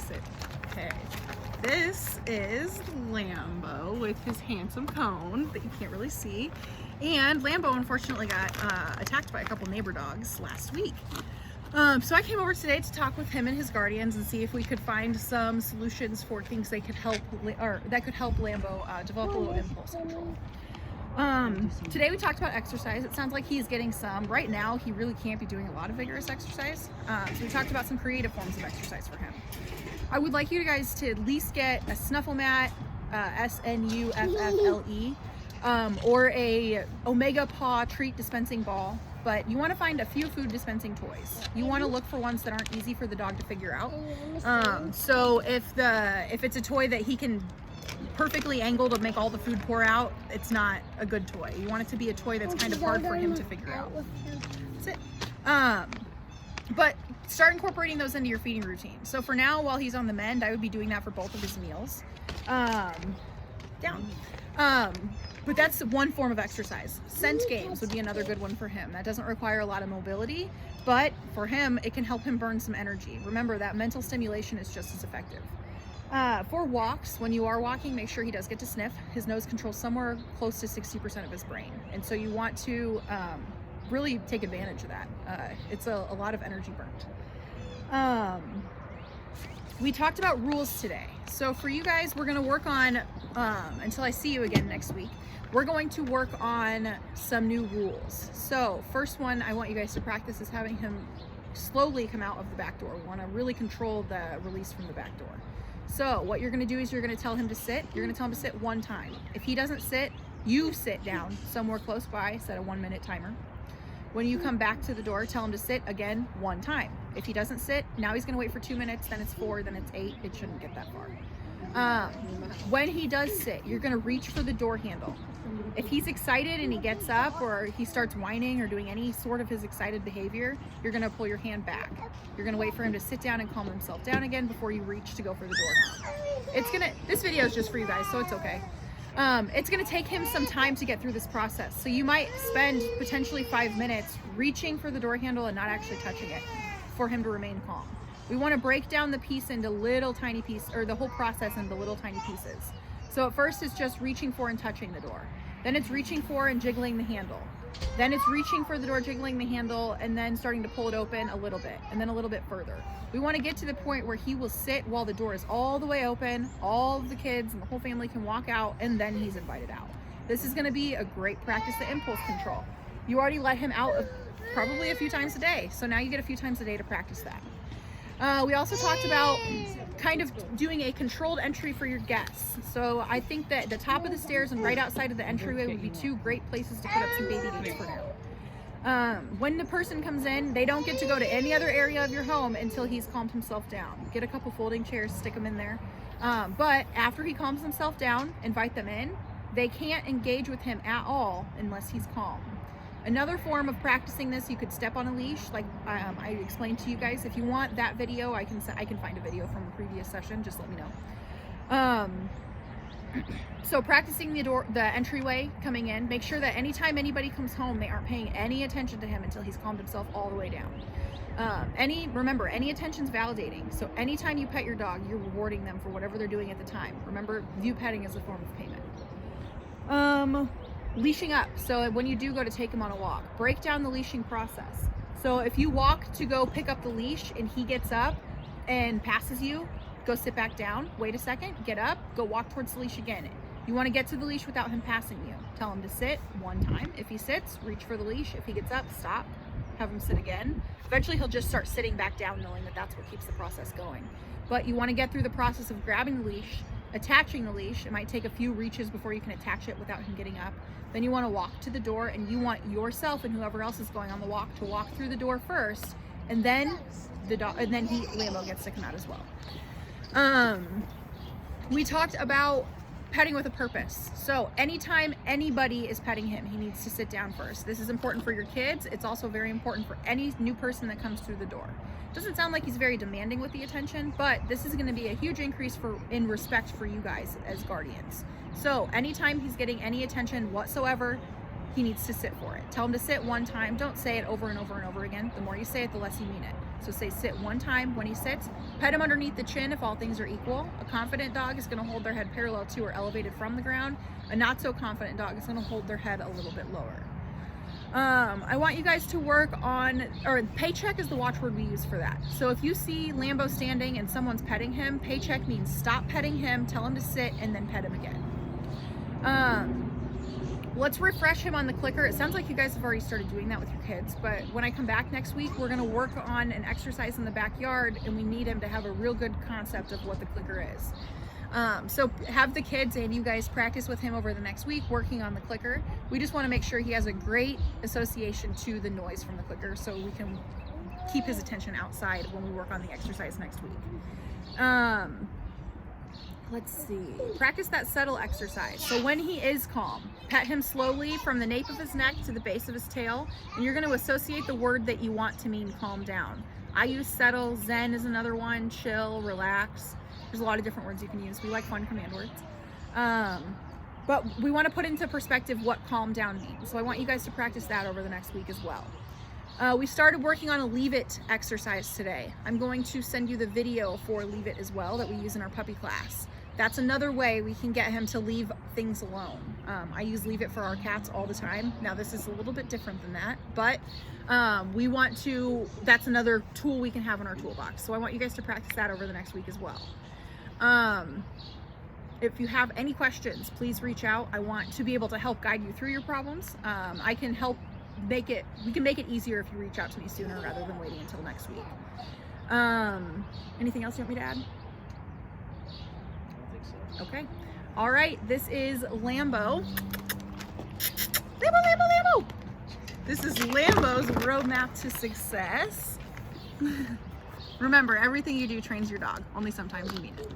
sit. Okay. This is Lambo with his handsome cone that you can't really see. And Lambo unfortunately got attacked by a couple neighbor dogs last week. So I came over today to talk with him and his guardians and see if we could find some solutions for things that could help Lambo develop a little impulse control. Today we talked about exercise. It sounds like he's getting some. Right now he really can't be doing a lot of vigorous exercise. So we talked about some creative forms of exercise for him. I would like you guys to at least get a snuffle mat, SNUFFLE, or a Omega Paw treat dispensing ball. But you want to find a few food dispensing toys. You want to look for ones that aren't easy for the dog to figure out. So if it's a toy that he can perfectly angle to make all the food pour out, it's not a good toy. You want it to be a toy that's kind of hard for him to figure out. That's it. But start incorporating those into your feeding routine. So for now, while he's on the mend, I would be doing that for both of his meals. But that's one form of exercise. Scent games would be another good one for him. That doesn't require a lot of mobility, but for him, it can help him burn some energy. Remember that mental stimulation is just as effective. For walks, when you are walking, make sure he does get to sniff. His nose controls somewhere close to 60% of his brain. And so you want to really take advantage of that. It's a lot of energy burnt. We talked about rules today. So for you guys, we're gonna work on, until I see you again next week, we're going to work on some new rules. So first one I want you guys to practice is having him slowly come out of the back door. We wanna really control the release from the back door. So what you're gonna do is you're gonna tell him to sit. You're gonna tell him to sit one time. If he doesn't sit, you sit down somewhere close by, set a 1-minute timer. When you come back to the door, tell him to sit again one time. If he doesn't sit, now he's gonna wait for 2 minutes, then it's 4, then it's 8. It shouldn't get that far. When he does sit, you're gonna reach for the door handle. If he's excited and he gets up or he starts whining or doing any sort of his excited behavior, you're gonna pull your hand back. You're gonna wait for him to sit down and calm himself down again before you reach to go for the door. This video is just for you guys, so it's okay. It's gonna take him some time to get through this process. So you might spend potentially 5 minutes reaching for the door handle and not actually touching it for him to remain calm. We wanna break down the piece into little tiny pieces, or the whole process into little tiny pieces. So at first it's just reaching for and touching the door. Then it's reaching for and jiggling the handle. Then it's reaching for the door, jiggling the handle, and then starting to pull it open a little bit, and then a little bit further. We want to get to the point where he will sit while the door is all the way open, all of the kids and the whole family can walk out, and then he's invited out. This is going to be a great practice of impulse control. You already let him out probably a few times a day, so now you get a few times a day to practice that. We also talked about kind of doing a controlled entry for your guests. So I think that the top of the stairs and right outside of the entryway would be two great places to put up some baby gates for now. When the person comes in, they don't get to go to any other area of your home until he's calmed himself down. Get a couple folding chairs, stick them in there. But after he calms himself down, invite them in. They can't engage with him at all unless he's calm. Another form of practicing this, you could step on a leash, like I explained to you guys. If you want that video, I can find a video from a previous session. Just let me know. So practicing the entryway coming in. Make sure that anytime anybody comes home, they aren't paying any attention to him until he's calmed himself all the way down. Remember, any attention's validating. So anytime you pet your dog, you're rewarding them for whatever they're doing at the time. Remember, view petting is a form of payment. Leashing up. So when you do go to take him on a walk, break down the leashing process. So if you walk to go pick up the leash and he gets up and passes you, go sit back down, wait a second, get up, go walk towards the leash again. You want to get to the leash without him passing you. Tell him to sit one time. If he sits, reach for the leash. If he gets up, stop, have him sit again. Eventually he'll just start sitting back down, knowing that that's what keeps the process going. But you want to get through the process of grabbing the leash, attaching the leash. It might take a few reaches before you can attach it without him getting up. Then you want to walk to the door, and you want yourself and whoever else is going on the walk to walk through the door first, and then Lambo gets to come out as well. We talked about petting with a purpose. So anytime anybody is petting him, he needs to sit down first. This is important for your kids. It's also very important for any new person that comes through the door. Doesn't sound like he's very demanding with the attention, but this is going to be a huge increase in respect for you guys as guardians. So anytime he's getting any attention whatsoever, he needs to sit for it. Tell him to sit one time. Don't say it over and over and over again. The more you say it, the less you mean it. So say sit one time. When he sits, pet him underneath the chin if all things are equal. A confident dog is going to hold their head parallel to or elevated from the ground. A not so confident dog is going to hold their head a little bit lower. I want you guys to work on, or paycheck is the watchword we use for that. So if you see Lambo standing and someone's petting him, paycheck means stop petting him, tell him to sit, and then pet him again. Let's refresh him on the clicker. It sounds like you guys have already started doing that with your kids, but when I come back next week, we're gonna work on an exercise in the backyard, and we need him to have a real good concept of what the clicker is. So have the kids and you guys practice with him over the next week working on the clicker. We just want to make sure he has a great association to the noise from the clicker so we can keep his attention outside when we work on the exercise next week. Let's see. Practice that settle exercise. So when he is calm, pet him slowly from the nape of his neck to the base of his tail, and you're going to associate the word that you want to mean calm down. I use settle, zen is another one, chill, relax. There's a lot of different words you can use. We like fun command words. But we want to put into perspective what calm down means. So I want you guys to practice that over the next week as well. We started working on a leave it exercise today. I'm going to send you the video for leave it as well that we use in our puppy class. That's another way we can get him to leave things alone. I use leave it for our cats all the time. Now this is a little bit different than that, but we want to, that's another tool we can have in our toolbox. So I want you guys to practice that over the next week as well. If you have any questions, please reach out. I want to be able to help guide you through your problems. I can help make it, we can make it easier if you reach out to me sooner rather than waiting until next week. Anything else you want me to add? Okay. All right. This is Lambo. Lambo. This is Lambo's roadmap to success. Remember, everything you do trains your dog. Only sometimes you mean it.